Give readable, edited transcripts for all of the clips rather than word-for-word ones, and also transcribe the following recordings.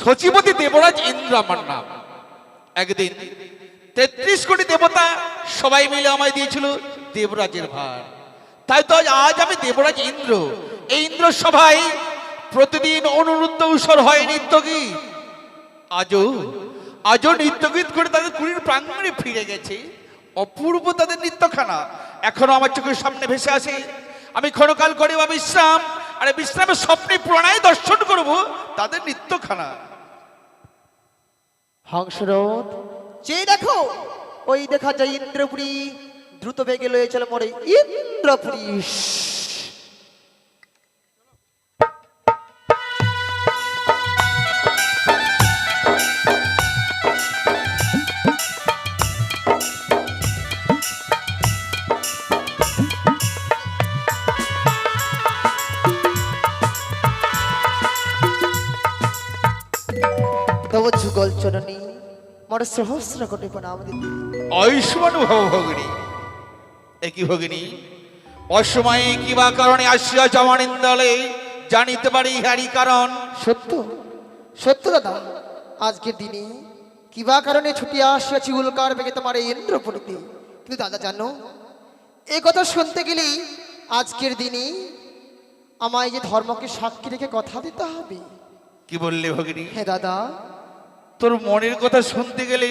সচিবতী দেবরাজ ইন্দ্র আমার নাম। একদিন ৩৩ কোটি দেবতা সবাই মিলে আমায় দিয়েছিল দেবরাজের ভার। তাই তো আজ আমি দেবরাজ ইন্দ্র। এই ইন্দ্র সভায় প্রতিদিন অনুরুদ্ধ উৎসর হয় নৃত্যগীত। আজও নৃত্যগীত করে তাদের কুড়ির প্রাঙ্গণে ফিরে গেছে। অপূর্ব তাদের নৃত্যখানা এখনো আমার চোখের সামনে ভেসে আসে। আমি ক্ষণকাল করি বা বিশ্রাম, আর বিশ্রামের স্বপ্নে পুরাণায় দর্শন করব তাদের নৃত্যখানা। হংসরথ যে দেখো, ওই দেখা যায় ইন্দ্রপুরী, দ্রুত বেগে লয়ে চলে মরে ইন্দ্রপুরী। তব যুগল চরণী মোর সহস্র কোটি প্রণাম দিতে। আয়ুষ্মান ভব ভগিনী। একই ভগিনী, অসময়ে কিবা কারণে আসিয়া যাওয়ার ইন্দ্রালে জানিতে পারি ইহারই কারণ। সত্য সত্য দাদা, আজকের দিনে কিবা কারণে ছুটিয়া আসিয়াছি উল্কার বেগে তোমার এই ইন্দ্রপুরীতে। কিন্তু দাদা জানো, এই কথা শুনতে গেলেই আজকের দিনে আমায় যে ধর্মকে সাক্ষী রেখে কথা দিতে হবে। কি বললে ভগিনী? হ্যাঁ দাদা, তোর মনের কথা শুনতে গেলে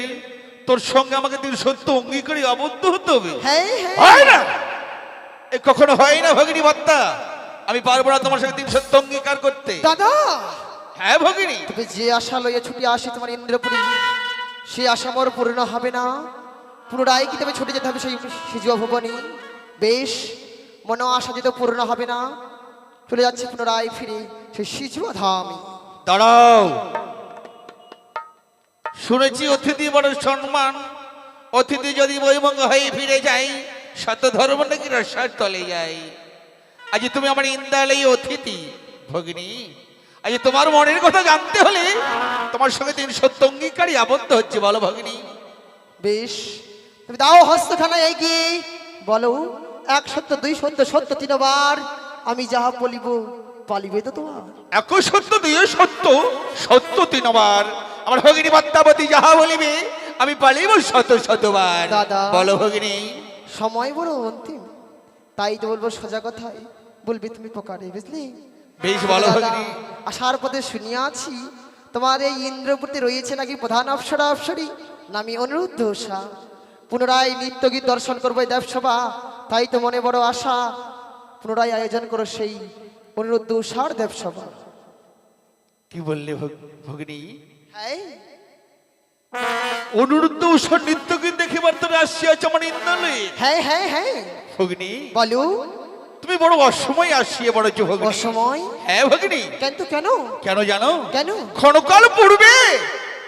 তোর সঙ্গে আমাকে তুই সত্য অঙ্গীকারে আবদ্ধ হতে হবে। হ্যাঁ হয় না, এ কখনো হয় না ভগিনী বার্তা। আমি পারবো না তোমার সঙ্গে তিন সত্য অঙ্গীকার করতে। দাদা, হ্যাঁ ভগিনী, তবে যে আশা লইয়া ছুটি আসে তোমার ইন্দ্রপুরী, সেই আশা মোর পূর্ণ হবে না। পুনরায় কি তবে ছুটে যেতে হবে সেই সিজুয়া ভুবনে? বেশ, মনে আশা যেতে পূর্ণ হবে না, চলে যাচ্ছে পুনরায় ফিরে সেই সিজুয়া ধামে। দাঁড়াও। শুনেছি অতিথি বড় সম্মান, অতিথি যদি বৈভঙ্গ হয়ে ফিরে যায় শত ধর্ম নাকি রসার তলে যায়। আজ তুমি আমার ইন্দ্রালয় অতিথি ভগিনী। আজ তোমার মনের কথা জানতে হলে তোমার সঙ্গে তিন সত্য অঙ্গীকারই আবদ্ধ হচ্ছে। বলো ভগিনী। বেশ, তুমি দাও হস্তখানা এগিয়ে বলো, এক সত্য, দুই সত্য, সত্য তিনবার। আমি যাহা বলিব পালিবে তো তোমার? এক সত্য, দুই সত্য, সত্য তিনবার। আমার ভগিনী পদ্মাবতী যাহা বলিবে আমি পালিব শত শতবার। দাদা, বলো ভগিনী। সময় বড় অন্তিম, তাই তো বলবো সোজা কথাই বলবি তুমি প্রকারে, বুঝলি? বেশ বলো দাদা, ভগিনী। আসার পথে শুনিয়াছি তোমার এই ইন্দ্রপুরীতে রয়েছে নাকি প্রধান অপ্সরা অপ্সরী নামি অনুরুদ্ধ উষা। পুনরায় নিত্যগীত দর্শন করবো এই দেবসভা, তাই তো মনে বড় আশা পুনরায় আয়োজন করো সেই অনুরুদ্ধ উষার দেবসভা। কি বললে ভগিনী? হ্যাঁ, অনুরুদ্ধ উৎসব নৃত্যগীত দেখিবার তোর আসিয়াছ আমার ইন্দ্রালয়ে। হ্যাঁ, হ্যাঁ, হ্যাঁ, ভগিনী বলো। তুমি বড় অসময় আসিয়া বড় ভগিনী। অসময়? হ্যাঁ ভগিনী। কিন্তু কেন? কেন জানো? কেন? ক্ষণকাল পূর্বে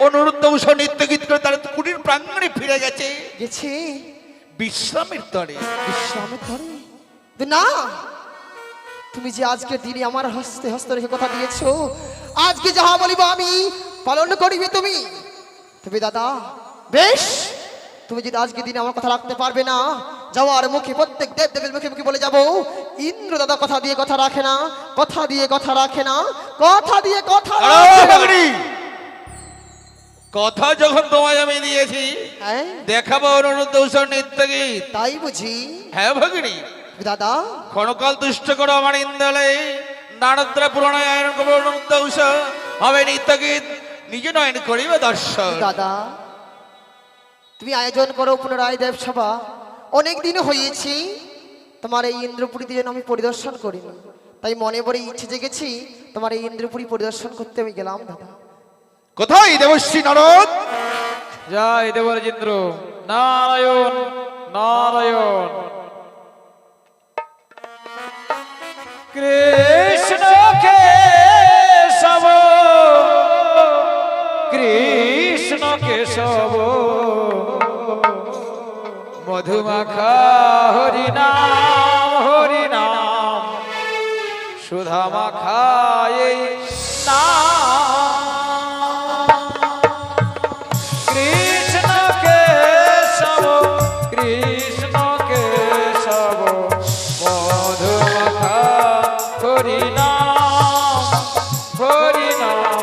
অনুরুদ্ধ উৎসব নৃত্যগীত করে তারা কুটির প্রাঙ্গণে ফিরে গেছে গেছে বিশ্রামের তরে। বিশ্রামের ধরে? না, তুমি যে আজকের দিনে আমার হস্তে হস্ত রেখে কথা দিয়েছো, আজকে যাহা বলিব আমি পালন করিবে তুমি। তবে দাদা, বেশ, তুমি যদি আজকে দিনে আমার কথা রাখতে পারবে না, যাওয়ার মুখে প্রত্যেক দেব দেবের মুখে মুখে বলে যাবো, ইন্দ্র দাদা কথা দিয়ে কথা রাখে না, কথা দিয়ে কথা রাখে না, কথা দিয়ে কথা রাখে না। ভগিনী, কথা যখন তোমায় আমি দিয়েছি, হ্যাঁ, দেখাবো অনুরুদ্ধ উৎসব নৃত্যগীত। তাই বুঝি? হ্যাঁ ভগিনী। দাদা, ক্ষণকাল দুষ্ট করো আমার ইন্দ্রালয়ে, নারদ্রা পুরাণায় আয়ন করবো অনুরুদ্ধ উৎসব হবে নৃত্যগীত, নিজে নয়ন করিবে দর্শন। দাদা, তুমি আয়োজন করো পুনরায় দেবসভা। অনেক দিন হয়েছি তোমার এই ইন্দ্রপুরীতে যেন আমি পরিদর্শন করিনি, তাই মনে বড় ইচ্ছে জেগেছি তোমার এই ইন্দ্রপুরী পরিদর্শন করতে আমি গেলাম। দাদা, কোথায় দেবশ্রী নারদ? জয় দেবরাজেন্দ্র। নারায়ণ নারায়ণ। কৃষ্ণ কেশব, কৃষ্ণ কেশব, মধুমাখা হরিনাম হরিনাম, সুধামাখা এই নাম। কৃষ্ণ কেশব, কৃষ্ণ কেশব, মধুমাখা হরিনাম হরিনাম,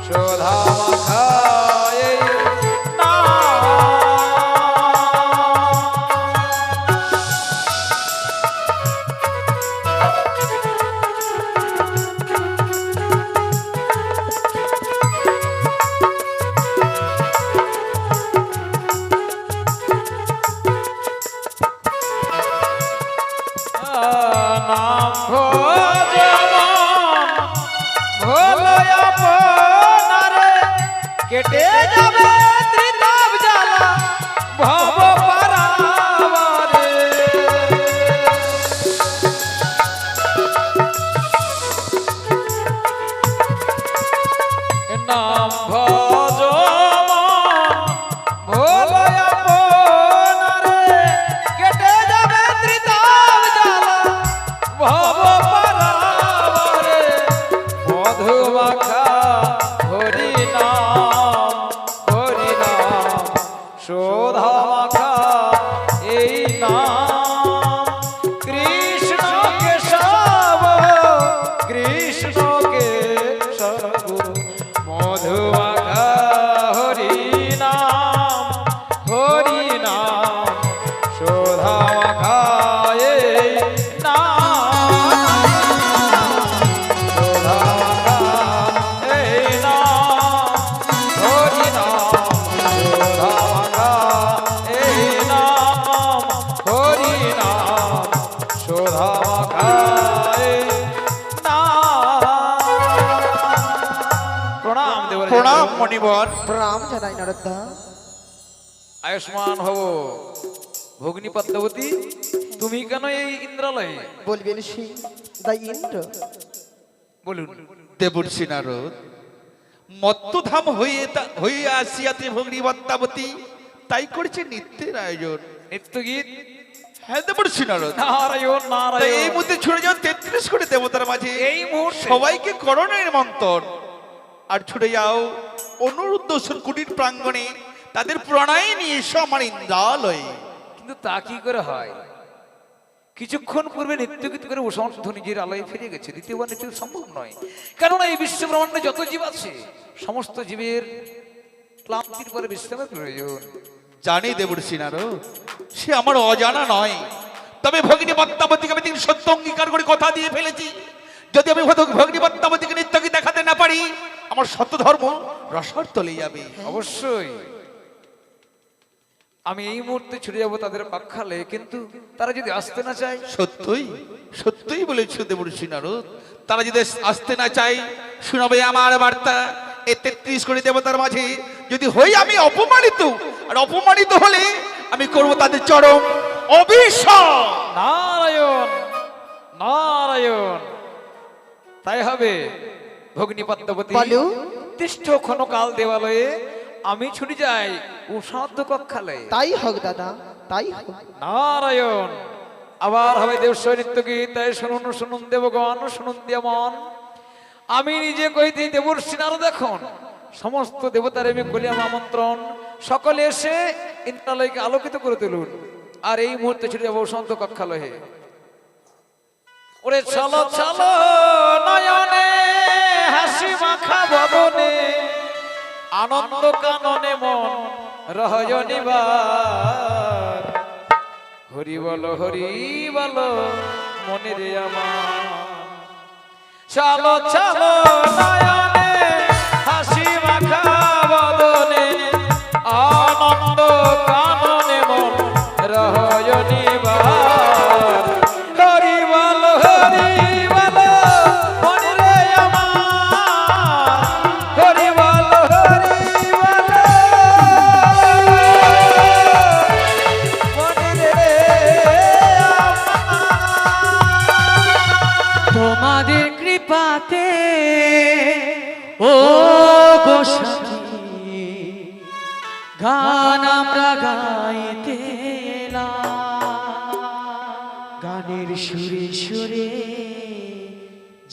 সুধা কেটে যাবে ত্রিতাপ জ্বালা ভব পারাবারে। নাম ভজ ভোলয়া আপনারে, কেটে যাবে ত্রিতাপ জ্বালা ভব পারাবারে। মধু মাখা হরি নাম, হরি নাম শোধা মাখা এই নাম। কৃষ্ণ কেশব, কৃষ্ণ কেশব মধু মাখা হরি নাম, হরি নাম শোধা মাখা এই নাম। শোধা মাখা এই নাম, হরি নাম শোধা মাখা এই নাম, হরি নাম শোধা মাখা এই নাম। প্রণাম দেবরাজ। প্রণাম মণিবর। প্রণাম জানাই নারদা। আয়ুষ্মান হব। ভগ্নী পদ্মাবতী, তুমি কেন এই ইন্দ্রালয়ে? বলবেন সে দাই ইন্দ্র। বলুন। দেবর্ষি নারদ, মত্তধাম হয়ে আসিয়াতে ভগ্নী পদ্মাবতী তাই করেছে নিত্যের আয়োজন। নিত্য গীত। হ্যাঁ দেবর্ষি নারদ, নারায়ণ তাই এই নারায়ণ। মধ্যে ছুটে যাও 33 কোটি দেবতার মাঝে, এই মুহূর্তে সবাইকে করোনা নিমন্ত্রণ। আর ছুটে যাও অনুরুদ্ধ কুটির প্রাঙ্গণে, তাদের প্রণয় নিয়ে এসো আমার ইন্দ্রালয়ে। কিন্তু তা কি করে হয়? কিছুক্ষণ পূর্বে নিত্যগীত করে বসন্ত নিজের আলয়ে ফিরে গেছে। দ্বিতীয়বার নিত্য সম্ভব নয়, কেননা এই বিশ্ব ব্রহ্মাণ্ডে যত জীব আছে সমস্ত জীবের ক্লান্তির পরে বিশ্রামের প্রয়োজন। জানি দেবর্ষি নারদ, সে আমার অজানা নয়। তবে ভগ্নী পদ্মাবতীকে আমি সত্য অঙ্গীকার করে কথা দিয়ে ফেলেছি, যদি আমি ভগ্নী পদ্মাবতীকে নিত্যকে দেখাতে না পারি, আমার সত্য ধর্ম রসর তলে যাবে। অবশ্যই আমি এই মুহূর্তে ছুটে যাবো তাদের পাখালে, কিন্তু তারা যদি আসতে না চায়? সত্যই সত্যই বলেছ দেবর্ষি নারদ, তারা যদি আসতে না চায়, শুনবে আমার বার্তা। এই 33 কোটি দেবতার মাঝে যদি হই আমি অপমানিত, আর অপমানিত হলে আমি করব তাদের চরম অভিশাপ। নারায়ণ নারায়ণ। তাই হবে ভগ্নী পদ্মাবতী। বলো। তিষ্ঠ ক্ষণকাল দেবালয়ে, আমি ছুটি যাই উষাদ্য কক্ষালয়ে। তাই হোক দাদা, তাই হোক। নারায়ণ। আবার হবে দেবস্বর নিত্য গীত। তাই শুনুন শুনুন দেবগণ, শুনুন দেবমন। আমি নিজে কইতে দেবর্ষি নারদ, দেখুন সমস্ত দেবতার আমি কলিয়াম আমন্ত্রণ, সকলে এসে ইন্দ্রালয়কে আলোকিত করে তুলুন। আর এই মুহূর্তে ছুটে যাবো সন্ত কক্ষালয়ে। ওরে চলো চলো নয়নে হাসি মাখা বদনে, আনন্দ কাননে মন রহয়নিবার। হরি বলো মনে রে আমার। চলো চলো নয়নে হাসি মাখা বদনে, আনন্দ কাননে মন রহয়নিবার। হরি বলো মনে রে আমার। হরি বলো মনে রে আমার। তোমাদের কৃপাতে ও গো সখী, গান আমরা গাইতে এলাম। গানের সুরে সুরে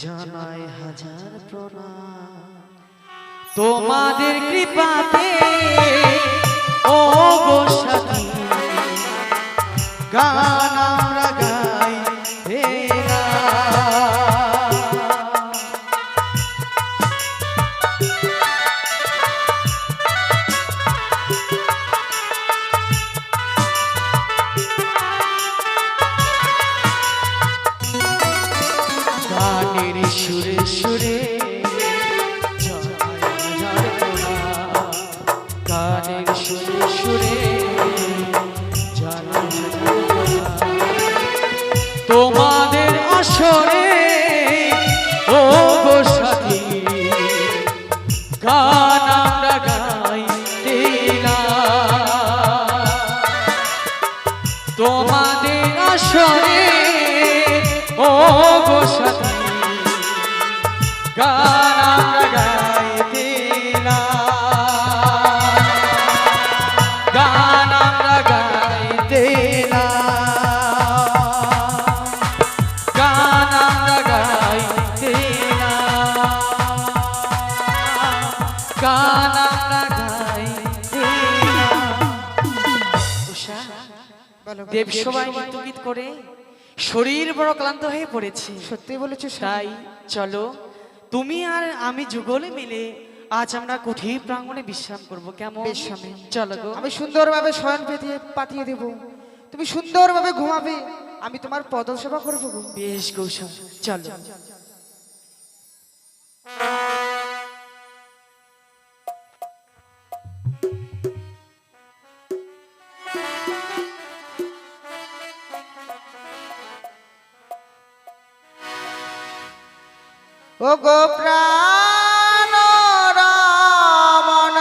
জানাই হাজার প্রণাম। তোমাদের কৃপাতে ও গো সখী, গান আমরা গাইতে এলাম। গানের সুরে সুরে জানাই হাজার প্রণাম। গান আমরা গাই রে না। উষা, বলো, দেব সবাই নৃত্য গীত করে শরীর বড় ক্লান্ত হয়ে পড়েছে। সত্যি বলেছো তাই চলো তুমি আর আমি যুগলে মিলে আজ আমরা কুঠির প্রাঙ্গণে বিশ্রাম করব, কেমন? বেশ স্বামী। চলো গো। আমি সুন্দরভাবে শয়ন পাতিয়ে দেব, তুমি সুন্দরভাবে ঘুমাবে, আমি তোমার পদ সেবা করবো গো। বেশ গৌসা, চলো। ও গো প্রাণ রমণ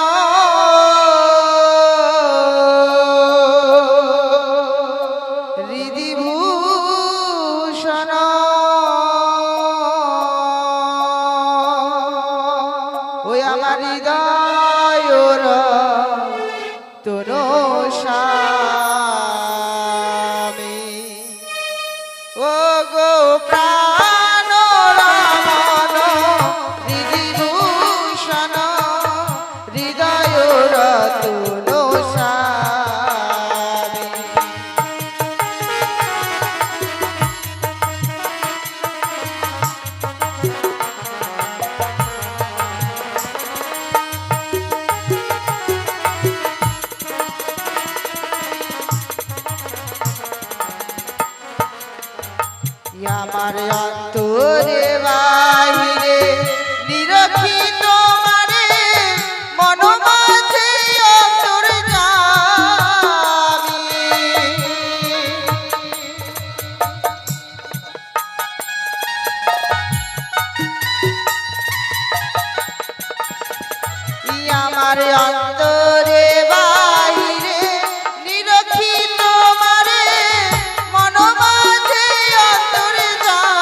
হৃদিভূষণ ওই আমার হৃদয়র তনু স্বামী, ও গো প্রাণ রমণ হৃদিভূষণ হৃদয়র তনু স্বামী। আমার অন্তরে বাহিরে নিরখি তোমারে মন মাঝে অন্তর যাবি, আমার অন্তরে বাহিরে নিরখি তোমারে মন মাঝে অন্তর যাবি।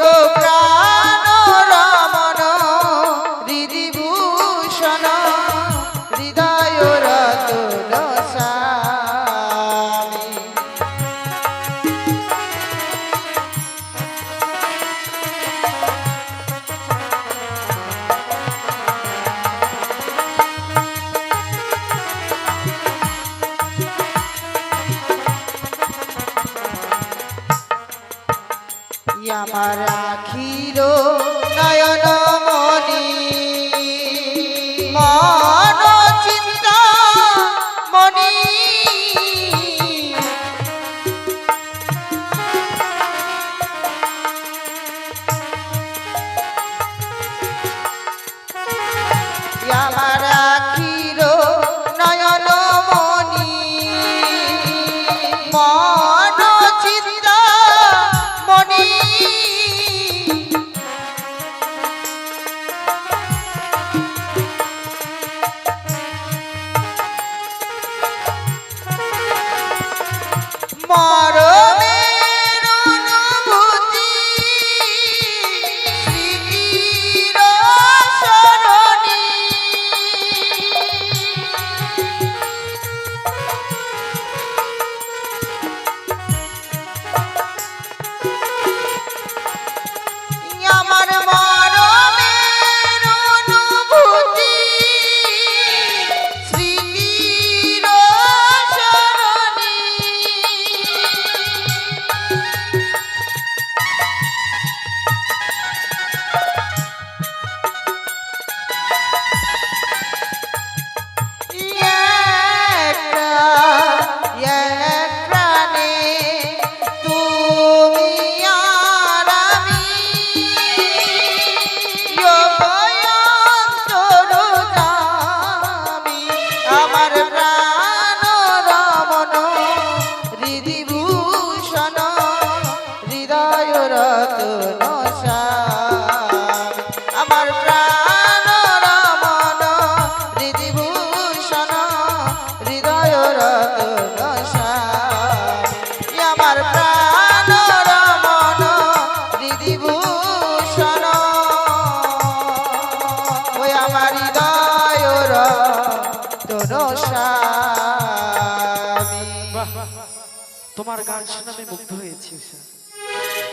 গো প্রাণ রমণ হৃদিভূষণ হৃদয় রতন স্বামী। আমার আখির নয়ন মনি মন চিন্তা মনি, আমার আখির নয়ন মনি মন চিন্তা মনি, মরণের অনুভূতি স্মৃতির সরণি, আমার মরণের অনুভূতি স্মৃতির সরণি। এক প্রাণে তুমি আর আমি, অন্তরযামী। আমার প্রাণ রমণ হৃদিভূষণ হৃদয় রতন স্বামী। আমার প্রাণ রমণ হৃদিভূষণ হৃদয় রতন স্বামী। আমার প্রাণ রমণ হৃদিভূষণ ওই আমার হৃদয় রতন স্বামী। তোমার গান শুনে আমি মুগ্ধ হয়েছি উষা।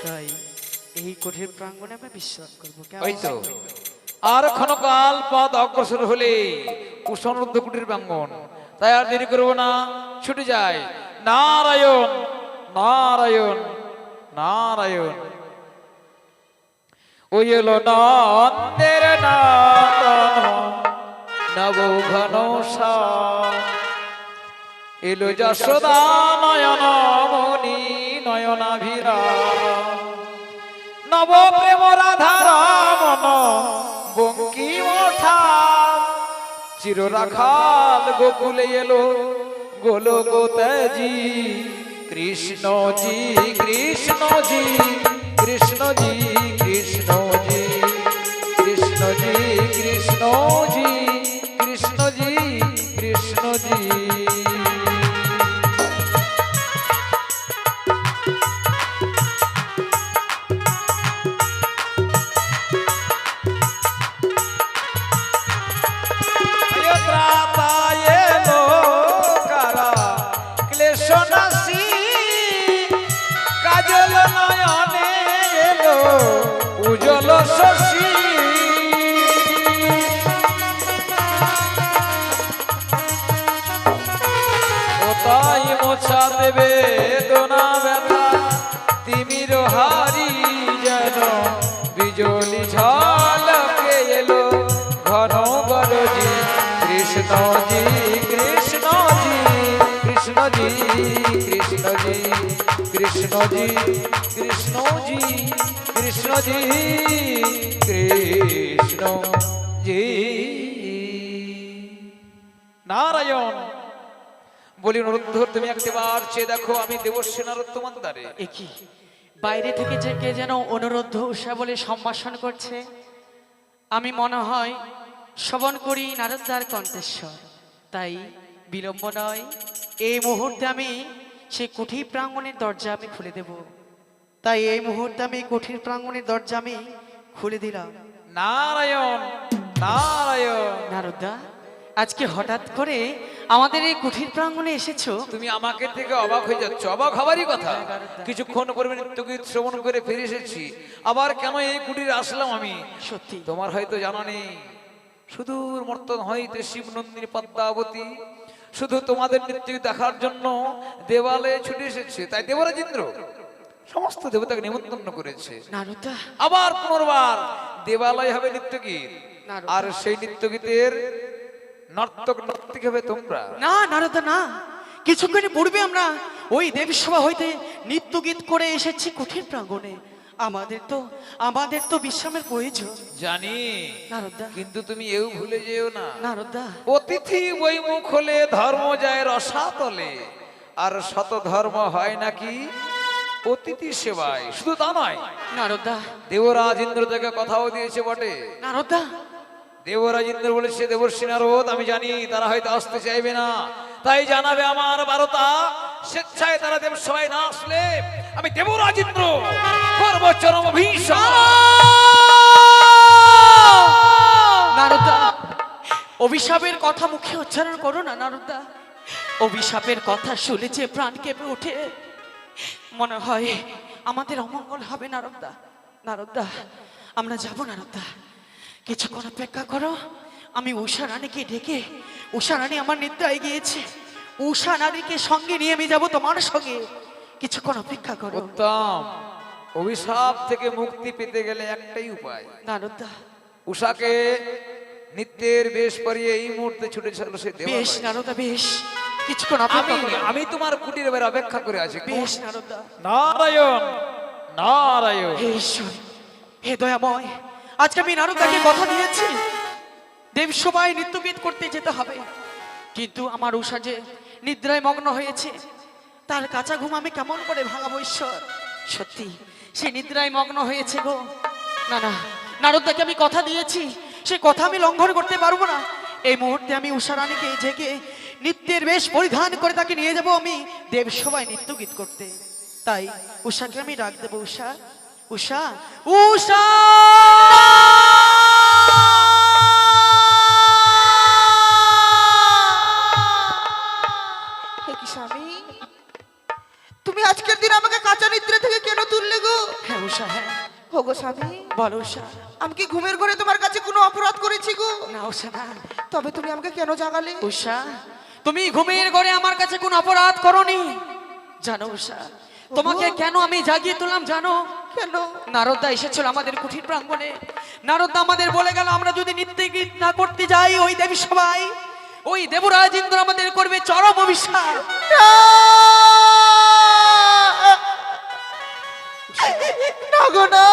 তাই এই কঠিন প্রাঙ্গণে আমি বিশ্রাম করবো। ওই তো আর ক্ষণকাল পথ অগ্রসর হলে কুশনরুদ্ধ কুটির প্রাঙ্গণ, তাই আর দেরি করবো না, ছুটে যায়। নারায়ণ নারায়ণ নারায়ণ। ওই এলো নন্দের নন্দন নব ঘন এলো যশোদা নয়ন মণি নয়নাভিরা নব প্রেম রাধার মন বঙ্কি ওঠা চির রাখাল গোকুলে এলো গোলকোতেজি কৃষ্ণজি কৃষ্ণজি কৃষ্ণজি কৃষ্ণজি কৃষ্ণজি কৃষ্ণজি কৃষ্ণজি কৃষ্ণজি। উজ্জ্বল শশী ও তাই মোছা দেবে দোনা ব্যথা তিমির হারি যেন বিজলি ঝলকে এলো ঘন বরজি কৃষ্ণজি কৃষ্ণজি কৃষ্ণজি কৃষ্ণজি কৃষ্ণজি কৃষ্ণজি কৃষ্ণজি কৃষ্ণজি। নারায়ণ বলি অনুরোধ তুমি একবার চেয়ে দেখো আমি দেবর্ষী নারোত্তম দ্বারে। একই বাইরে থেকে যে কে যেন অনুরোধ উষা বলে সম্ভাষণ করছে, আমি মনে হয় শ্রবণ করি নারদার কণ্ঠেশ্বর। তাই বিলম্ব নয়, এই মুহূর্তে আমি সেই কুঠির প্রাঙ্গণের দরজা আমি খুলে দেব। তাই এই মুহূর্তে আমি কুঠির প্রাঙ্গণের দরজা আমি খুলে দিলাম। নারায়ণ নারায়ণ। নারদা, আজকে হঠাৎ করে আমাদের এই কুঠির প্রাঙ্গণে এসেছো? তুমি আমাকে থেকে অবাক হয়ে যাচ্ছ, অবাক হবারই কথা। কিছুক্ষণ পূর্বে নৃত্যগীত শ্রবণ করে ফিরে এসেছি, আবার কেন এই কুটিরে আসলাম আমি সত্যি তোমার হয়তো জানা নেই। সুদূর মর্তন হইতে শিব নন্দিনী পদ্মাবতী শুধু তোমাদের নৃত্য দেখার জন্য দেওয়ালে ছুটে এসেছে। তাই দেবরাজ ইন্দ্র সমস্ত দেবতাকে নিমন্ত্রণ করেছে। নারদা, আবার পুনর্বার দেবালয় হবে নৃত্যগীত, নারদা। আর সেই নৃত্যগীতের নর্তক নর্তকী হবে তোমরা। না নারদা না, কিছুক্ষণ পূর্বে আমরা ওই দেবসভা হইতে নৃত্য গীত করে এসেছি কুঠির প্রাঙ্গণে। আমাদের তো বিশ্রামের প্রয়োজন। জানি নারদা, কিন্তু তুমি এও ভুলে যেও না, নারদা, অতিথি বৈমুখ হলে ধর্ম যায় রসাতলে, আর শত ধর্ম হয় নাকি অতিথি সেবায়। শুধু তা নয়, নারদা, দেবরাজ ইন্দ্র থেকে কথাও দিয়েছে বটে। নারদা, দেবরাজ ইন্দ্র বলেছে দেবর্ষী নারদ আমি জানি তারা হয়তো আসতে চাইবে না, তাই জানাবে আমার বারতা স্বেচ্ছায় তারা দেব সবাই না আসলে আমি দেবরাজ ইন্দ্র করব চরম ভীষণ। নারদা, অভিশাপের কথা মুখে উচ্চারণ করো না নারদা। অভিশাপের কথা শুনে যে প্রাণ কেঁপে ওঠে, মনে হয় আমাদের অমঙ্গল হবে। নারদা, নারদা, আমরা যাব নারদা, কিছুক্ষণ অপেক্ষা করো। আমি উষা রানীকে ডেকে, উষা রানী আমার নিদ্রায় গিয়েছে, উষা রানীকে সঙ্গে নিয়ে আমি যাবো তোমার সঙ্গে। কিছুক্ষণ অপেক্ষা করো। উত্তম, অভিশাপ থেকে মুক্তি পেতে গেলে একটাই উপায়, নারদা। উষাকে নিত্যের বেশ পরিয়ে এই মুহূর্তে ছুটে চল সে বেশ দেবালয়। নারদা, বেশ, কিছুক্ষণ অপেক্ষা করো। আমি তোমার কুটির বের অপেক্ষা করে আছি। বেশ নারদা। নারায়ণ নারায়ণ। হে ঈশ্বর, হে দয়াময়, আজকে আমি নারদাকে কথা দিয়েছি দেবসভায় নৃত্যগীত করতে যেতে হবে, কিন্তু আমার উষা যে নিদ্রায় মগ্ন হয়েছে, তার কাঁচা ঘুম আমি কেমন করে ভাঙাবো ঈশ্বর। সত্যি সে নিদ্রায় মগ্ন হয়েছে গো। না না, নারদাকে আমি কথা দিয়েছি, সে কথা আমি লঙ্ঘন করতে পারবো না। এই মুহূর্তে আমি উষা রানীকে জেগে নৃত্যের বেশ পরিধান করে তাকে নিয়ে যাব আমি দেবসভায় নৃত্যগীত করতে। তাই উষাকে আমি ডাক দেবো। উষা, উষা, উষা। হে কি স্বামী, তুমি ওগো স্বামী, বলো উষা। আমি কি ঘুমের ঘরে তোমার কাছে কোনো অপরাধ করেছি গো? না উষা না। তবে তুমি আমাকে কেন জাগালে? উষা, তুমি ঘুমের ঘরে আমার কাছে কোনো অপরাধ করনি। জানো উষা, তোমাকে কেন আমি জাগিয়ে তুললাম জানো? কেন? নারদা এসেছিল আমাদের কুঠির প্রাঙ্গণে। নারদা আমাদের বলে গেল, আমরা যদি নৃত্য গীত না করতে যাই ওই দেবী সবাই, ওই দেবরাজ ইন্দ্র আমাদের করবে চরম অভিশাপ। না গো না,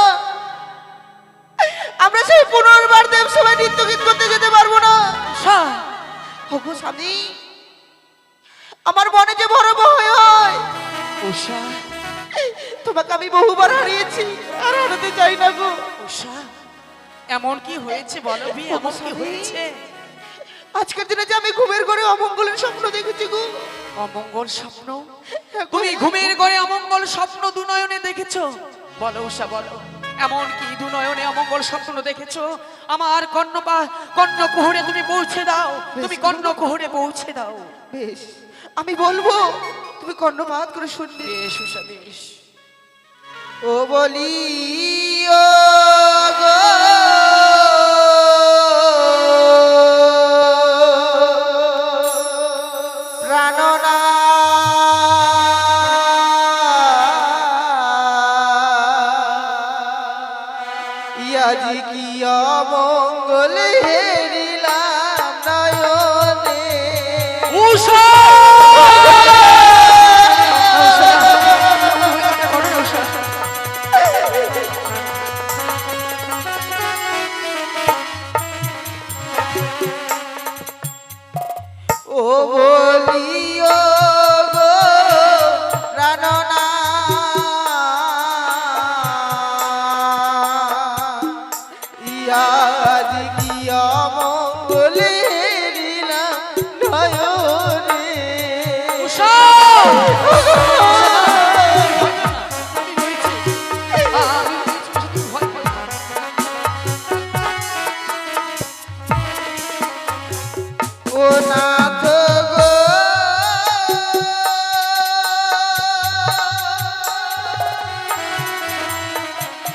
আমরা সেই পুনর্বার দেব সবাই নৃত্য গীত করতে যেতে পারবো না। উষা, ওগো স্বামী, আমার মনে যে বড় ভয় হয়। উষা, তোমাকে আমি বহুবার হারিয়েছি, আর হারাতে চাই না গো। উষা, এমন কি হয়েছে বলো বি? এমন কি হয়েছে? আজকের দিনে যে আমি ঘুমের ঘরে অমঙ্গলের স্বপ্ন দেখেছি গো। অমঙ্গল স্বপ্ন? তুমি ঘুমের ঘরে অমঙ্গল স্বপ্ন দুনয়নে দেখেছো? বলো উষা বলো, এমন কি দুনয়নে অমঙ্গল স্বপ্ন দেখেছো? আমার কর্ণকুহরে তুমি পৌঁছে দাও, তুমি কর্ণকুহরে পৌঁছে দাও। বেশ, আমি বলবো, তুমি কর্ণপাত করে শুনবে। বেশ উষা বেশ। ও বলি ও গো প্রাণনা, ইয়াজি কি অমঙ্গলে হেরিলাম নয়নে। উষা! ও বলিও গো প্রাণনা, ইয়াদ কি অমঙ্গলে হেরিলাম নয়নে। উষা! আমি রয়েছি। আমি রয়েছি, উষা, তুমি ভয় পেও না। ও নাথ গো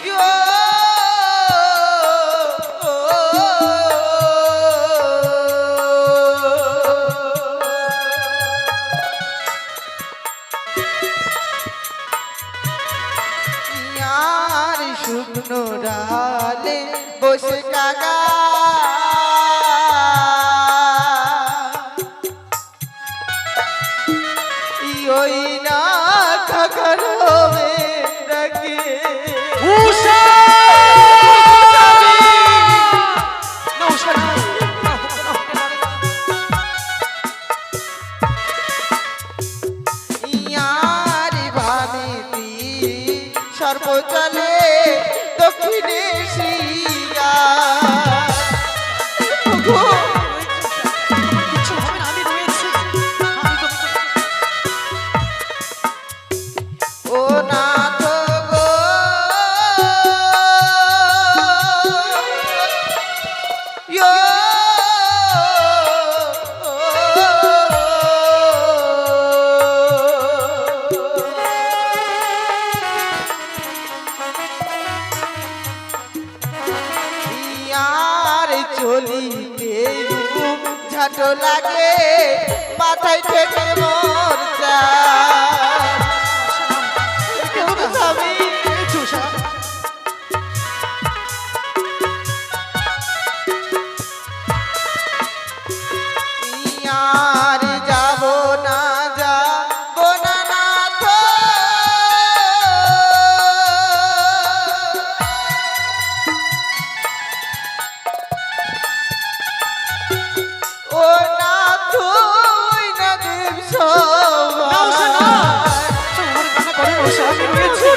ইয়ো, ইয়ার শুকনো ডালে বসে কাকা ওই না কাকার হবে ডাকে। উষা! না, উষা, না। না, না, না, না। ইয়ার ভাবিতি সর্বচলে দক্ষিণে শ্রীয়া। ওগো, কিচ্ছু হবে না, আমি রয়েছি। আমি তো ও নাথ গো ইয়ো, ইয়ার চলিতে রূপ ঝাঁটো লাগে, মাথায় ঠেকে মোর চাঁদ। ওগো স্বামী, উষা। ইয়ার যাব না, যাব না নাথ। ও নাথ, ওই না দেব না, উষা, না। সবাই। উষা, আমার কান্না করো না, উষা, আমি রয়েছি।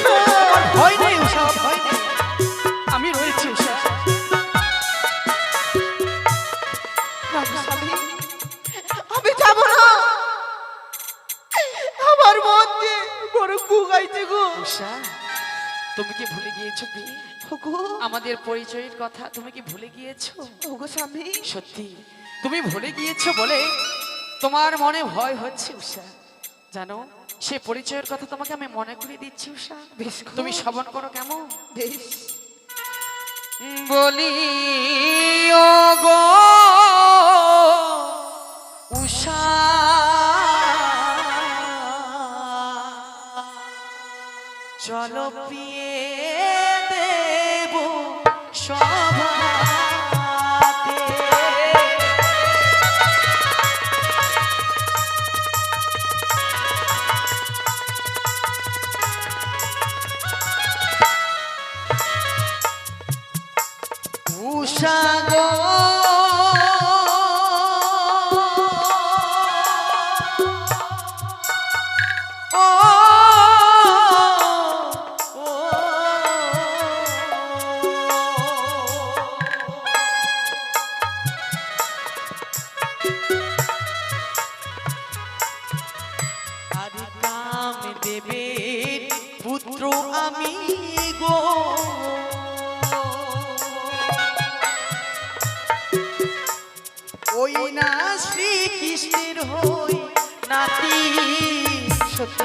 আমার ভয় নেই উষা, ভয় নেই। আমি রয়েছি উষা। স্বামী, আমি যাব না, আমার মন যে বড় গুগাইছে গো। উষা, তুমি কি ভুলে গিয়েছো বি? ওগো, আমাদের পরিচয়ের কথা তুমি কি ভুলে গিয়েছো? ওগো স্বামী, সত্যি তুমি ভুলে গিয়েছো বলে তোমার মনে ভয় হচ্ছে উষা। জানো, সে পরিচয়ের কথা তোমাকে আমি মনে করিয়ে দিচ্ছি উষা। বেশ গো। তুমি শ্রবণ করো কেমন? বেশ। বলি ও গো উষা, চলো পিয়ে দেব সভাতে। উষা গো ও আর কাম দেবের পুত্র আমি গো, ওই না শ্রীকৃষ্ণের হই নাতি সত্য।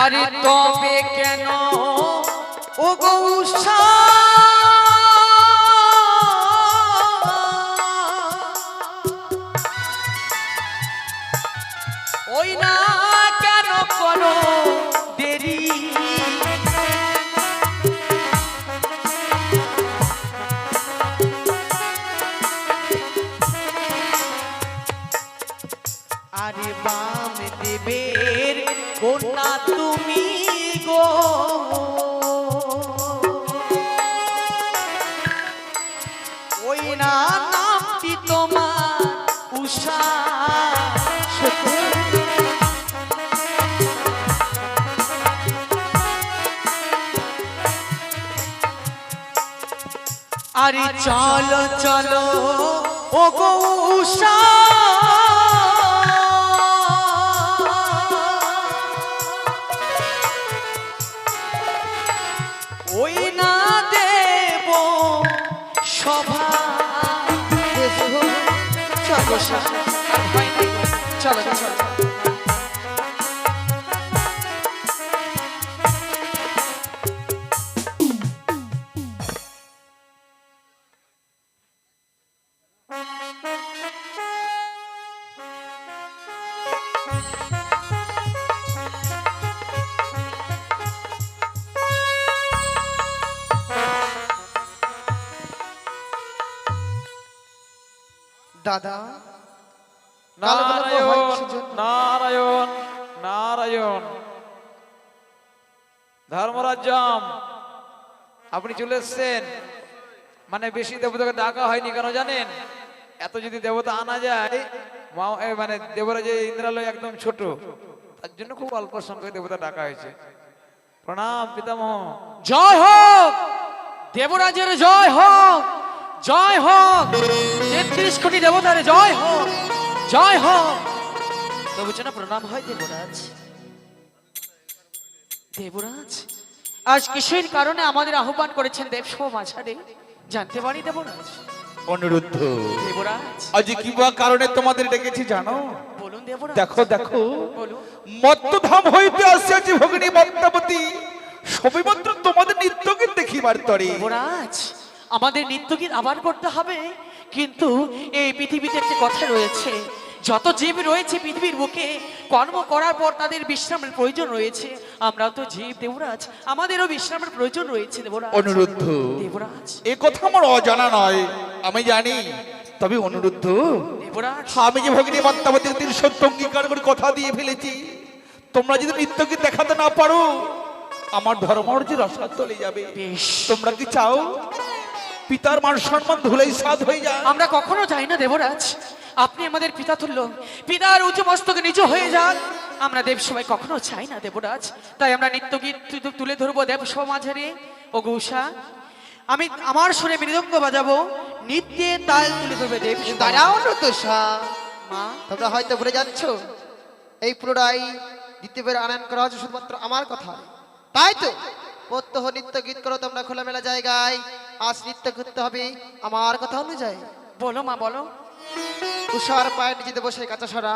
আরে তবে কেন ও গো উষা, ওই না কেন করো দেরি, আরে বাম দেবের কন্যা তুমি গো, ওই না নামটি তোমার উষা সত্য। আরে চলো চলো ও গো উষা, ওই না দেব সভা। চলো চলো চলো। দাদা নারায়ণ নারায়ণ নারায়ণ। ধর্মরাজ্যম আপনি চলে এসছেন, মানে বেশি দেবতাকে ডাকা হয়নি কেন জানেন? এত যদি দেবতা আনা যায় মানে দেবরাজ ইন্দ্রালয় একদম ছোট, তার জন্য খুব অল্প সংখ্যক দেবতা ডাকা হয়েছে। প্রণাম পিতামহ। জয় হোক দেবরাজের, জয় হোক, জয় হোক ৩৩ কোটি দেবতার জয় হোক, জয় হোক। তবু যেন প্রণাম হয় দেবরাজ। দেবরাজ আজ কিসের কারণে আমাদের আহ্বান করেছেন দেবসভা মাঝারে জানতে পারি দেবরাজ? অনুরুদ্ধ, দেবরাজ আজ কি বা কারণে তোমাদের ডেকেছি জানো? বলুন দেবরাজ। দেখো দেখো, বলুন। মত্তধাম হইতে আসিয়াছি ভগিনী মত্তাবতী, সবেমাত্র তোমাদের নৃত্যকে দেখিবার তরে। দেবরাজ আমাদের নৃত্যগীত আবার করতে হবে, কিন্তু এই পৃথিবীতে একটা কথা রয়েছে, যত জীব রয়েছে পৃথিবীর বুকে কর্ম করার পর তাদের বিশ্রামের প্রয়োজন রয়েছে। আমরা তো জীব দেবরাজ, আমাদেরও বিশ্রামের প্রয়োজন রয়েছে দেবরাজ। অনুরুদ্ধ, দেবরাজ এ কথা আমার অজানা নয়, আমি জানি। তবে অনুরুদ্ধ, দেবরাজ আমি যে ভগিনী মত্তাবতীর দিন সত্য অঙ্গীকার করে কথা দিয়ে ফেলেছি, তোমরা যদি নৃত্যকে দেখাতে না পারো আমার ধর্মর যে রসাদ চলে যাবে। বেশ, তোমরা কি চাও পিতার মান সম্মান ধুলাই সাধ হয়ে যায়? আমরা কখনো চাই না দেবরাজ আপনি আমাদের পিতা তুল্য, পিতার উঁচু মস্তকে নিচু হয়ে যান। আমরা দেবসভায় কখনো চাই না দেবরাজ, তাই আমরা নৃত্যগীত তুলে ধরবো দেবসভা মাঝারে। ও গৌষা, আমি আমার সুরে মৃদঙ্গ বাজাবো, নৃত্যে তাল তুলে ধরবে দেব। দাঁড়াও নতুষা, মা তোমরা হয়তো ভুলে যাচ্ছ এই পুরোটাই দ্বিতীয়বার আনয়ন করা হচ্ছে শুধুমাত্র আমার কথা। তাই তো প্রত্যহ নৃত্য গীত করো তোমরা খোলামেলা জায়গায়, আজ নৃত্য করতে হবে আমার কথা অনুযায়ী। বলো মা বলো। উষার পায়ের নিচে দেবো সেই কাঁচা সরা,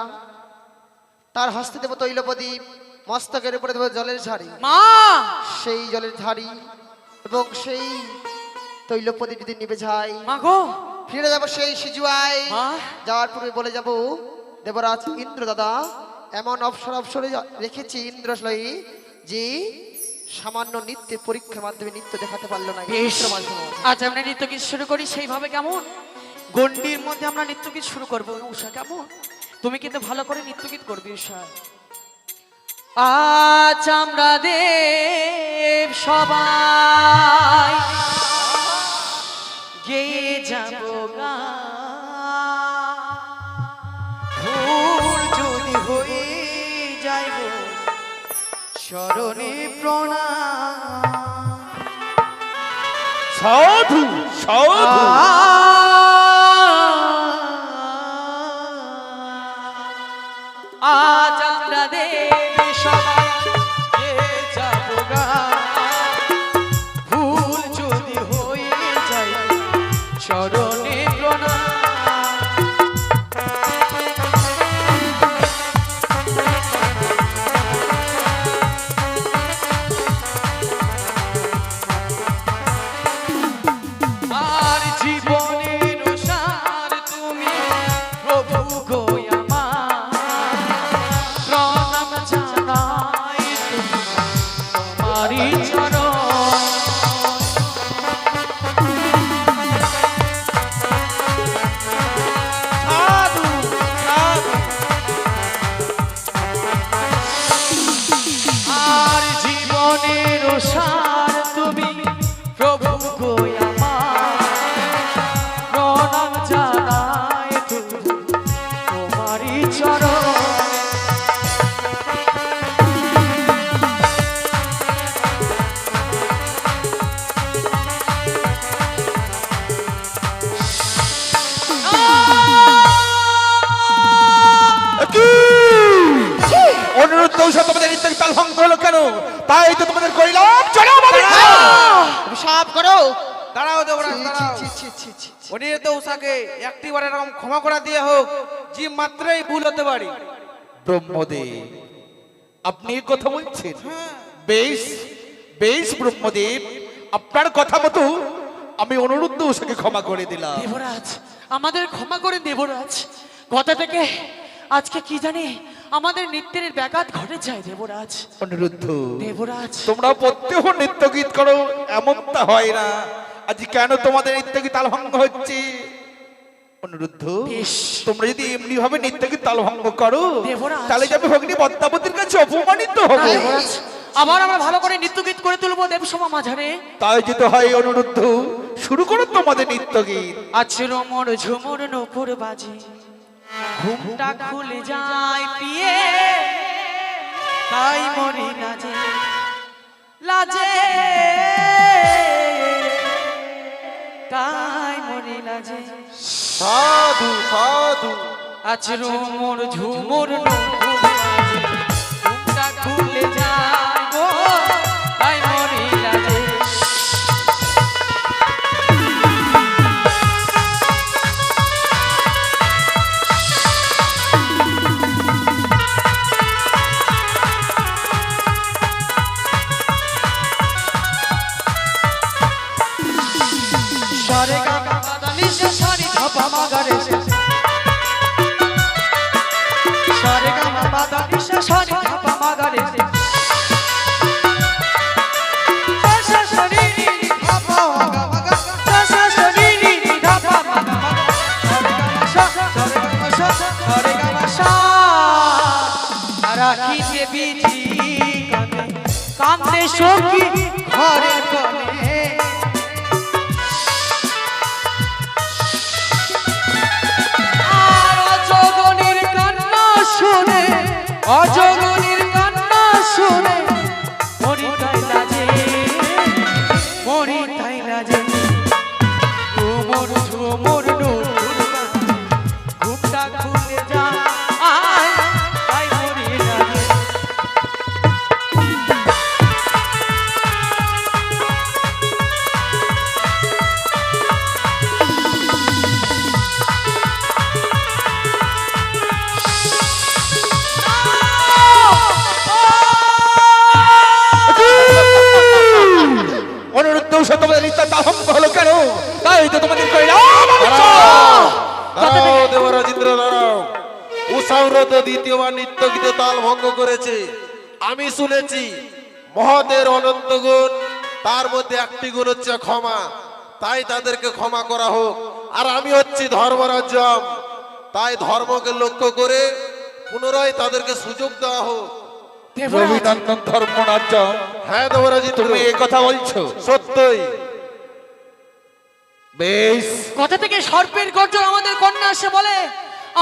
তার হস্তে দেবো তৈল প্রদীপ, মস্তকের উপরে দেবো জলের ঝাড়ি। মা সেই জলের ঝাড়ি এবং সেই তৈল প্রদীপ যদি নিভে যায়, মা গো ফিরে যাবো সেই সিজুয়ায়। মা যাওয়ার পূর্বে বলে যাব, দেবরাজ ইন্দ্র দাদা এমন অবসরে রেখেছি ইন্দ্রশলয়ী যে সামান্য নৃত্যের পরীক্ষার মাধ্যমে নৃত্য দেখাতে পারলো না। বেশ, ইন্দ্র মাঝে আজ আমরা নৃত্য গীত শুরু করি সেইভাবে। কেমন গন্ডির মধ্যে আমরা নৃত্য গীত শুরু করবো উষা, কেমন? তুমি কিন্তু ভালো করে নৃত্য গীত করবে উষা। আজ আমরা দেব সবাই গেয়ে যাব গান, ভুল যদি হয়ে যাইব চরণে প্রণাম। সাধু সাধু আজ আমরা দেব সবাই গেয়ে যাব গান, ভুল যদি হয়ে যায় চরণে প্রণাম। আর জীবনের সার তুমি প্রভু গো আমার, প্রণাম জানাই তোমারি চরণ। সাধু সাধু আর জীবনের সার তুমি প্রভু গো আমার, প্রণাম জানাই তোমারি চরণ। অনুরোধ তোমাদের নৃত্য তাল ভঙ্গ হলো কেন? তাই তো তোমাদের কইলাম চলো আমাদের সাথে। অভিশাপ করো। দাঁড়াও দেবরাজ ছি, দাঁড়াও। ছি, ছি, ছি, ছি, ছি। উনি তো উষাকে একটিবার এরকম ক্ষমা করে দিয়ে হোক, যে মাত্রই ভুল হতে পারি। ব্রহ্মদেব আপনি এ কথা বলছেন? বেশ বেশ ব্রহ্মদেব, আপনার কথা মতো আমি অনুরুদ্ধ উষাকে ক্ষমা করে দিলাম। দেবরাজ আমাদের ক্ষমা করে দেবরাজ, কথা থেকে আজকে কি জানি আমাদের নৃত্যের ব্যাঘাত ঘটে যায় দেবরাজ। অনুরুদ্ধ দেবরাজ তোমরা প্রত্যহ নৃত্য গীত করো, এমনটা হয় না। আজ কেন তোমাদের নৃত্য গীত তালভঙ্গ হচ্ছে? অনুরুদ্ধ বেশ। তোমরা যদি এমনি ভাবে নৃত্য গীত তালভঙ্গ করো, দেবরাজ। তাহলে যাবে ভগ্নী পদ্মাবতীর কাছে অপমানিত হবে। দেবরাজ আবার আমরা ভালো করে নৃত্য গীত করে তুলবো দেবসভা মাঝারে। তাই যেতে হয় অনুরুদ্ধ, শুরু করো তোমাদের নৃত্য গীত। আজ রমর ঝুমুর নপুর বাজে, ঘুমটা খুলে যায় পিয়ে, তাই মরি লাজে লাজে, তাই মরি লাজে। সাধু সাধু আজ রমর ঝুমুর নপুর বাজে, ঘুমটা খুলে যায় গো, তাই মরি লাজে। সারে গা মা পা নি সা সারি ধা পা মা গা রে সা, সারে গা মা পা নি সা সারি ধা পা মা গা রে সা, সা সা সা রি রি রি ধা পা মা গা মা গা, সা সা সা রি রি রি ধা পা মা গা মা গা, সারে গা মা সা, সারে গা মা সা, রাখিতে বিধি কানে, কান্দে সখী ঘরে কোণে। অজগনের কান্না শুনে, অজগনের কান্না শুনে মরি তাই লাজে, মরি তাই লাজে। ঝুমুর ঝুমুর নূপুর বাজে, ঘুমটা খুলে যায় তাই মরি লাজে। উষা তোমাদের নিত্য দাহম্ভ হলো কেন? তাই তো তোমাদের কইলাম দাঁড়াও দেবরাজেন্দ্র দাঁড়াও। উষাব্রত দ্বিতীয়বার নিত্য গীত তাল ভঙ্গ করেছে। আমি শুনেছি মহতের অনন্ত গুণ, তার মধ্যে একটি গুণ হচ্ছে ক্ষমা। তাই তাদেরকে ক্ষমা করা হোক। আর আমি হচ্ছি ধর্মরাজ্যম, তাই ধর্মকে লক্ষ্য করে পুনরায় তাদেরকে সুযোগ দেওয়া হোক। রবিনন্দন ধর্মরাজ্য, হ্যাঁ দেবরাজেন্দ্র, তুমি এই কথা বলছো? সত্যই। বেশ, কথা থেকে সর্পের গর্জন আমাদের কন্যা এসে বলে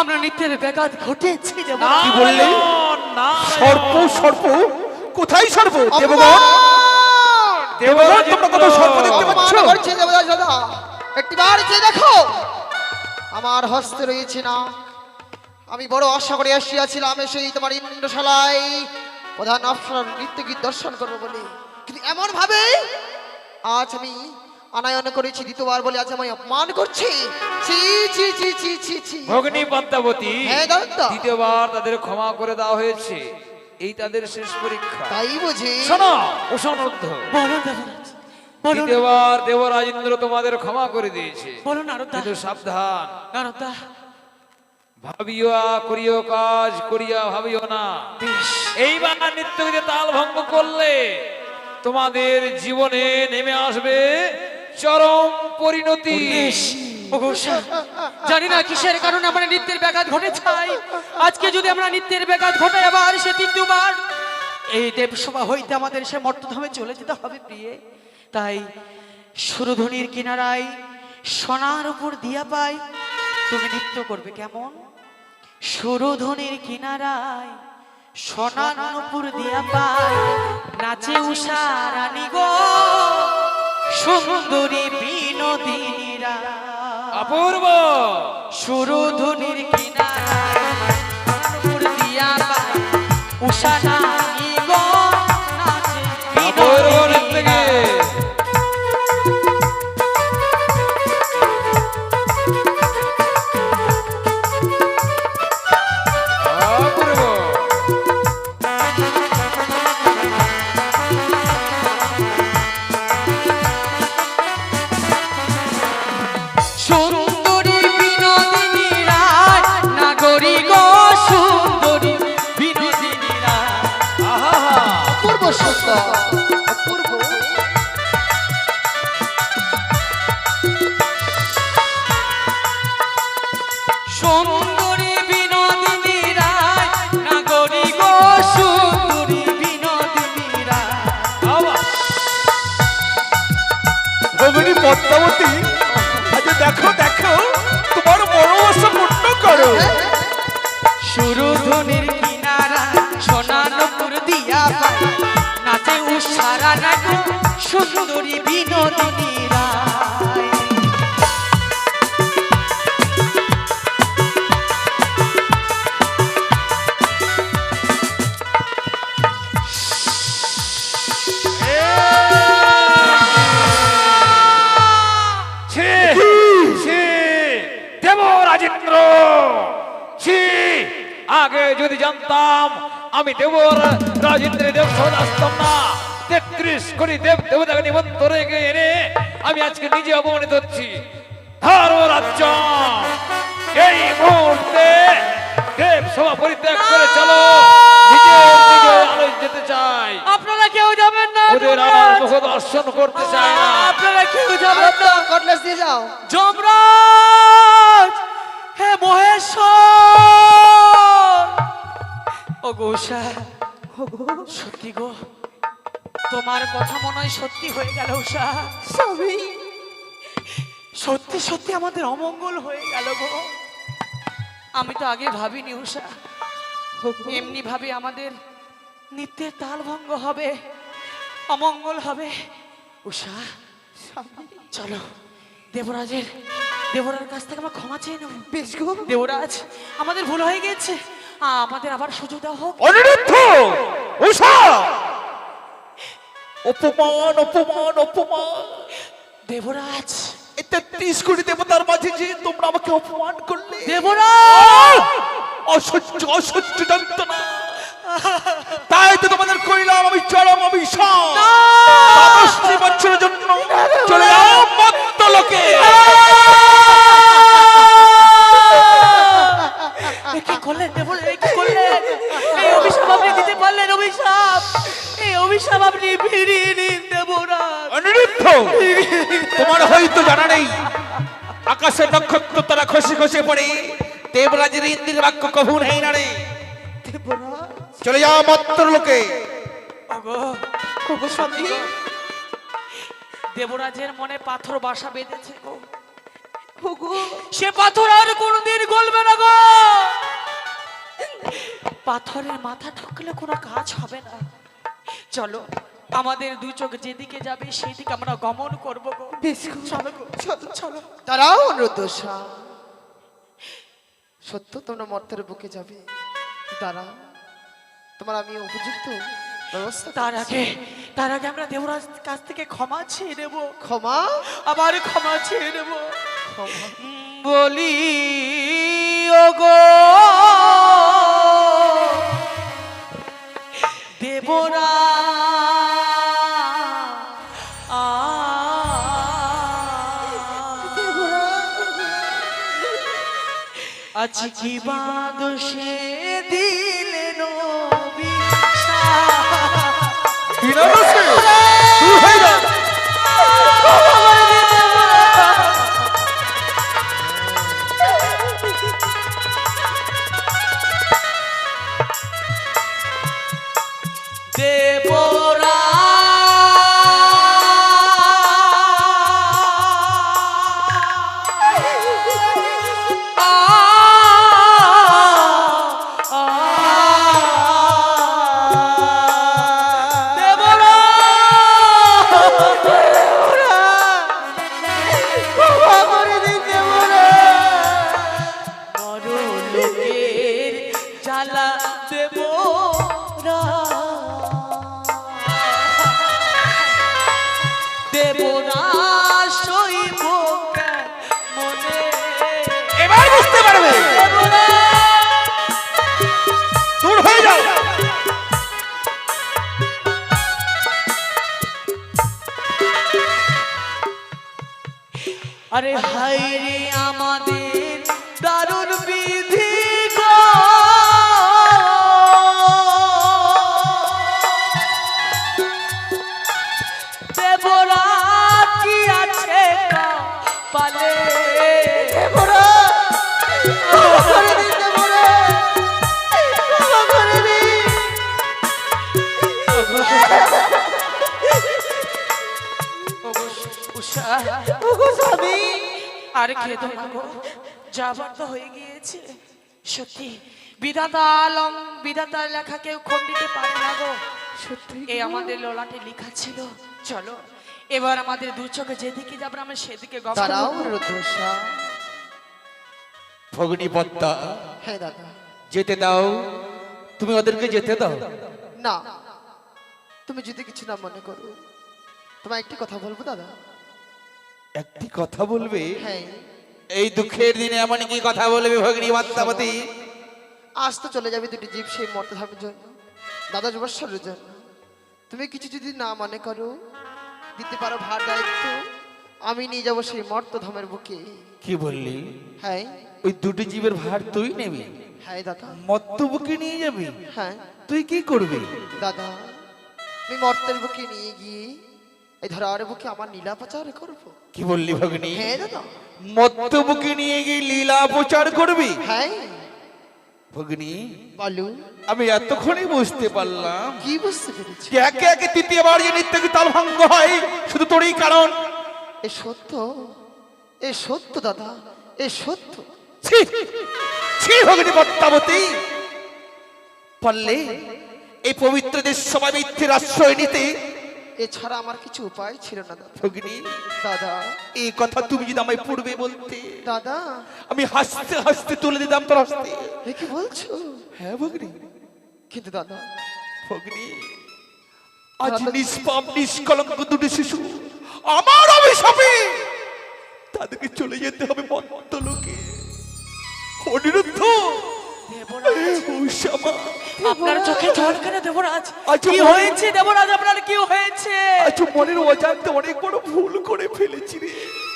আমরা নিত্যের ব্যাঘাত ঘটেছি দেবরাজ। কি বললে? না সর্প সর্প কোথায় সর্প? দেবগণ দেবগণ তোমরা কত সর্প দেখতে পাচ্ছ? অপমান করছে দেবদাস দাদা, একটিবার যে দেখো আমার হস্তে রয়েছে না। আমি বড় আশা করে আসিয়াছিলাম সেই তোমার ইন্দ্রশালায় প্রধান অপসর নৃত্য গীত দর্শন করবো বলে, কিন্তু এমন ভাবে আজ আমি আনায়ন করেছি দ্বিতীয়বার বলে আজ আমায় অপমান করছে। ছি ছি ছি ছি ছি ছি। ভগ্নী পদ্মাবতী, হ্যাঁ দাদা, দ্বিতীয়বার তাদের ক্ষমা করে দেওয়া হয়েছে। এই তাদের শেষ পরীক্ষা। তাই বুঝি? শোনো উষানর্ধ, বলো দেবরাজ, বলো দ্বিতীয়বার দেবরাজেন্দ্র তোমাদের ক্ষমা করে দিয়েছে। বলো নারদা, কিন্তু সাবধান, নারদা। ভাবিও করিও কাজ করিয়া ভাবিও না। বেশ, এইবার নিত্য গীতে তাল ভঙ্গ করলে তোমাদের জীবনে নেমে আসবে চরম পরিণতি। বেশ। ওগো উষা, জানি না কিসের কারণে আমরা নিত্যের ব্যাঘাত ঘটেছে। আজকে যদি আমরা নিত্যের ব্যাঘাত ঘটাই আবার সে তৃতীয়বার এই দেবসভা হইতে আমাদের সে মর্তধামে চলে যেতে হবে প্রিয়ে। তাই সুরধ্বনির কিনারায় সোনার উপর দিয়া পাই তুমি নৃত্য করবে কেমন? সুরধ্বনির কিনারায় সোনার উপর দিয়া পাই নাচে উষা রানী গো সুন্দরী বিনোদিনীরা। অপূর্ব সুরধ্বনির কিনারায় উপর দিয়া পাই উষা রানী গো নাচে অপূর্ব নৃত্য বিনোদিনীরা। গীত। অপূর্ব সুন্দরী বিনোদিনী রায় নাগরী গো সুন্দরী বিনোদিনী রায়। আহা অপূর্ব সুন্দর, অপূর্ব। সুন্দরী বিনোদিনী রায় নাগরী গো সুন্দরী বিনোদিনী রায়। আবা ভগিনী পদ্মাবতী, আজ দেখো দেখো তোমার বড় আশা পূর্ণ করো। সুরধ্বনির কিনারা সোনানপুর দিয়া পাই নাচে উষারা নাগো সুন্দরী বিনোদিনী রায়। ছি ছি দেবরাজেন্দ্র, ছি আগে যদি জানতাম আমি দেবরাজেন্দ্রের দেব সহজ আসতাম না। 33 কোটি দেব দেবতাকে নিমন্ত্রণ রেখে এনে আমি আজকে নিজে অপমানিত হচ্ছি। ধর্মরাজ্য এই মুহূর্তে দেব সভা পরিত্যাগ করে চলো, নিজের নিজের আলোয় যেতে চাই। আপনারা কেউ যাবেন না, ওদের আর যমরাজ। মুখ দর্শন করতে চাই না। আপনারা কেউ যাবেন না। কটলেস দিয়ে যাও। যমরাজ, হে মহেশ্বর, ও গোসা, সত্যি গো তোমার কথা মনে হয় সত্যি হয়ে গেল উষা। স্বামী, সত্যি সত্যি আমাদের অমঙ্গল হয়ে গেল গো। আমি তো আগে ভাবিনি উষা এমনি ভাবে আমাদের নিত্যের তাল ভঙ্গ হবে, অমঙ্গল হবে। উষা চলো দেবরার কাছ থেকে আমরা ক্ষমা চেয়ে নেব। বেশ গো। দেবরাজ, আমাদের ভুল হয়ে গেছে, আমাদের আবার সুযোগ দেওয়া হোক। অনিরুদ্ধ, উষা, অপমান অপমান অপমান। দেবরাজ, এই 33 কোটি দেবতার মাঝে যে তোমরা আমাকে অপমান করলে, দেবরাজ, অসহ্য অসহ্য যন্ত্রণা। তাই তো তোমাদের কইলাম আমি চরম অভিশাপ। বছরের জন্য চলে যাও মর্তলোকে। এ কি করলেন দেবর, এ কি করলেন? এই অভিশাপ আপনি দিতে পারলেন? অভিশাপ, এই অভিশাপ আপনি ফিরিয়ে নিন দেবরাজ। অনিরুদ্ধ, তোমার হয়তো জানা নেই আকাশের নক্ষত্র তারা খসে খসে পড়ে দেবরাজের ইন্দ্রের বাক্য কভু নেই না রে। চলে যাও মর্তলোকে। ওগো স্বামী, দেবরাজের মনে পাথর বাসা বেঁধেছে গো। ওগো, সে পাথর আর কোনোদিন গলবে না গো। পাথরের মাথা ঠকলে কোনো কাজ হবে না। চলো, আমাদের দুই চোখ যেদিকে যাবে সেই দিকে আমরা গমন করবো গো। চলো গো, চলো চলো। দাঁড়াও অনুরোধা, সত্য তোমরা মর্তের বুকে যাবে? দাঁড়াও, তোমার আমি উপযুক্ত ব্যবস্থা তার আগে আমরা দেবরাজ কাছ থেকে ক্ষমা চেয়ে নেবো। ক্ষমা? আবার ক্ষমা চেয়ে নেবো। ক্ষমা? বলি ওগো দেবরা, আছি কি বাদশে দিলে নবী দেবরা, জ্বালা দেবরা, দেবরা সইব মনে। এবার বুঝতে পারবে। দূর হয়ে যাও। আরে হাই রে আমাদের দারুণ বিধি গো। দেবরা কি আছে পালে? দেবরা করে দিন, দেবরা করে দিন। আর খেদো না গো, যাবার তো হয়ে গিয়েছে। সত্যি বিধাতার লেখা কেউ খণ্ডিতে পারে না গো। সত্যি এই আমাদের ললাটে লেখা ছিল। চলো, এবার আমাদের দু চোখে যেদিকে যাবো আমরা সেদিকে গমন দাঁড়াও করব। অনুরোধা। ভগিনী পদ্মা, হ্যাঁ দাদা। যেতে দাও, তুমি ওদেরকে যেতে দাও। না, তুমি যদি কিছু না মনে করো, তোমায় একটি কথা বলবো দাদা। একটি কথা বলবে? হ্যাঁ। এই দুঃখের দিনে এমন কি কথা বলবে ভগিনী পদ্মাবতী? আজ তো চলে যাবে দুটি জীব সেই মর্তধামের জন্য, দাদা যুবশ্বরের জন্য। তুমি কিছু যদি না মনে করো, দিতে পারো ভার দায়িত্ব, আমি নিয়ে যাবো সেই মর্তধামের বুকে। কি বললি? হ্যাঁ। ওই দুটি জীবের ভার তুই নেবি? হ্যাঁ দাদা। মর্ত বুকে নিয়ে যাবি? হ্যাঁ তুই কি করবি? দাদা, আমি মর্তের বুকে নিয়ে গিয়ে এই ধরার বুকে আমার লীলা প্রচার করবো। কি বললি ভগিনী? হ্যাঁ দাদা। মর্ত বুকে নিয়ে গিয়ে লীলা প্রচার করবি? হ্যাঁ। ভগিনী বলো। আমি এতক্ষণই বুঝতে পারলাম কি বুঝতে পেরেছি? যে একে একে তৃতীয়বার যে নৃত্য তাল ভঙ্গ হয় শুধু তোরই কারণ। এ সত্য, এ সত্য দাদা, এ সত্য। ছি ছি ভগিনী পদ্মাবতী, পারলে এই পবিত্র দেশ সবাই মিথ্যের আশ্রয় নিতে, এছাড়া আমার কিছু উপায় ছিল না দাদা। ভগিনী দাদা, এই কথা তুমি যদি আমায় পূর্বে বলতে, দাদা আমি হাসতে হাসতে তুলে দিতাম তোর হাসতে। এ কি বলছো? হ্যাঁ ভগিনী। কিন্তু দাদা, ভগিনী আজ নিষ্পাপ নিষ্কলঙ্ক দুটি শিশু আমার অভিশাপে তাদেরকে চলে যেতে হবে মর্তলোকে। অনিরুদ্ধ, দেবরাজ, উষামা আপনার চোখে জল কেন দেবরাজ? আচ্ছা, কি বল। হয়েছে দেবরাজ, আপনার কি হয়েছে? আজ মনের অজান্তে অনেক বড় ভুল করে ফেলেছি রে।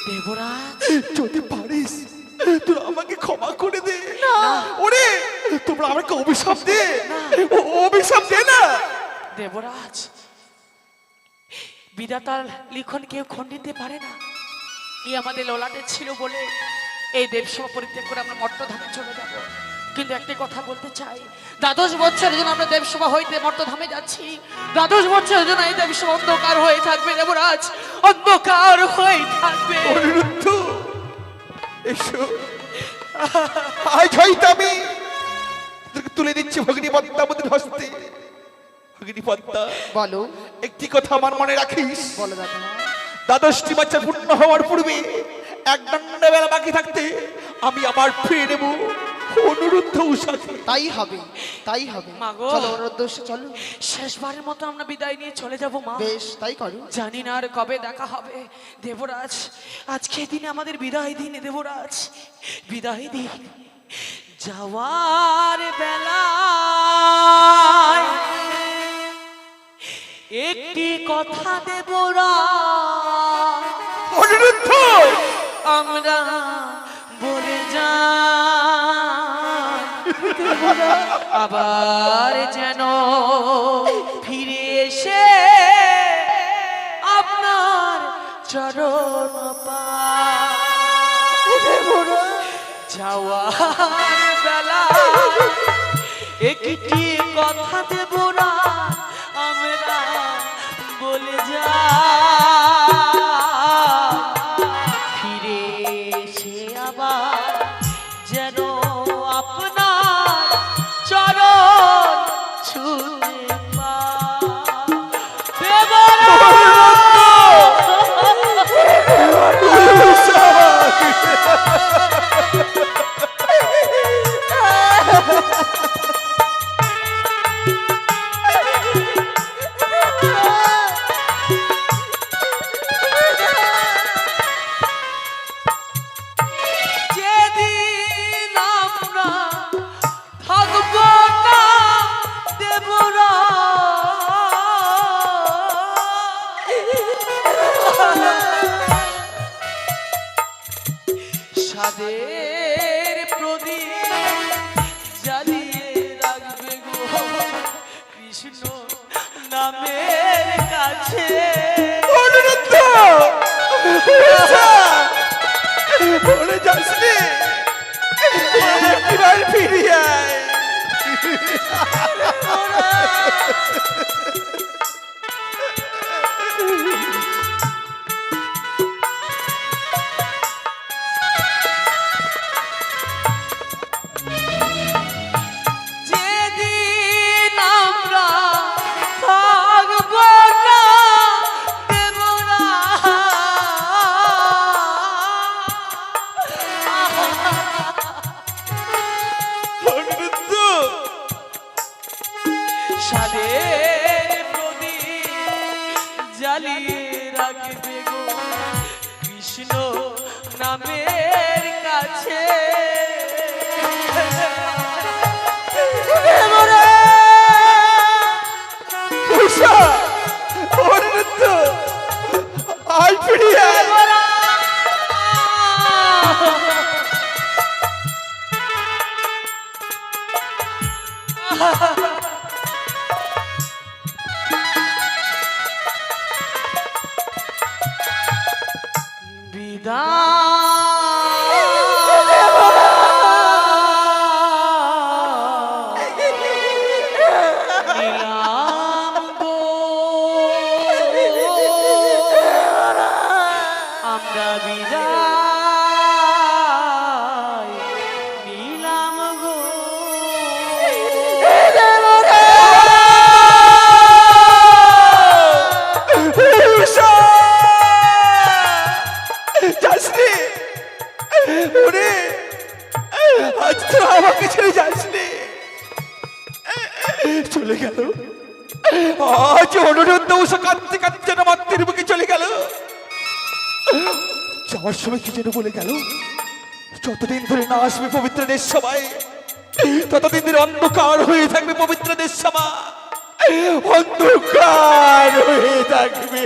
দেবরাজ, যদি পারিস তোরা আমাকে ক্ষমা করে দে। ওরে তোমরা আমাকে অভিশাপ দে, অভিশাপ দে না। দেবরাজ, বিধাতার লিখন কেউ খণ্ডিত দিতে পারে না। এই আমাদের ললাটে ছিল বলে এই দেবসভা পরিত্যাগ করে আমরা মর্তধামে চলে যাব। কিন্তু একটি কথা বলতে চাই, 12 বছরের জন্য আমরা দেবসভা হইতে মর্তধামে যাচ্ছি। 12 বছরের জন্য এই দেবসভা অন্ধকার হয়ে থাকবে দেবরাজ, অন্ধকার হয়ে থাকবে। অনিরুদ্ধ এসো, আজ হয়তো আমি তোকে তুলে দিচ্ছি ভগিনী পদ্মাবতীর হস্তে। ভগিনী পদ্মা, বলো একটি কথা আমার মনে রাখিস, বলো দাদা। 12টি বাচ্চা পূর্ণ হওয়ার পূর্বে এক দণ্ডা বেলা বাকি থাকতে আমি আবার ফিরে নেব অনুরুদ্ধ উষাকে। তাই হবে, তাই হবে। মা গো। চলো অনুরোধ, চলো। শেষবারের মতো আমরা বিদায় নিয়ে চলে যাব মা। বেশ তাই করো। জানি না আর কবে দেখা হবে দেবরাজ। আজকে দিনে আমাদের বিদায় দিন দেবরাজ, বিদায় দিন। যাওয়ার বেলায় একটি কথা দেবরাজ অনুরুদ্ধ আমরা বলে যাই, আবার যেন ফিরে এসে আপনার চরণ পাই। যাওয়ার বেলা একটি কথা দেব না আমরা বলে যাই, ফিরে এসে আবার যেন আপনার চরণ ছুঁতে যেদিন আমরা থাকবো না দেবরা, সাদের প্রদীপ জ্বালিয়ে রাখবে গো কৃষ্ণ নামের কাছে। অনুরুদ্ধ বলে যাসনি, একবার ফিরে আয়। যেদিন আমরা থাকবো না দেবরা, অনুরুদ্ধ সাদের প্রদীপ জ্বালিয়ে রাখবে গো কৃষ্ণ নামের কাছে। উষা, অনুরুদ্ধ আয় ফিরে আয়। নিলাম গো আমরা বিদায় নিলাম গো। উষা, যাসনি ওরে, আজ তো আমাকে ছেড়ে যাসনি, চলে গেল। আজ অনুরুদ্ধ উষা কাঁদতে কাঁদতে যেন মাতৃর বুকে চলে গেল। যাওয়ার সময় কি যেন বলে গেল, যতদিন ধরে না আসবে পবিত্র দেশ সবাই ততদিন দিন অন্ধকার হয়ে থাকবে পবিত্র দেশ সভা, অন্ধকার হয়ে থাকবে।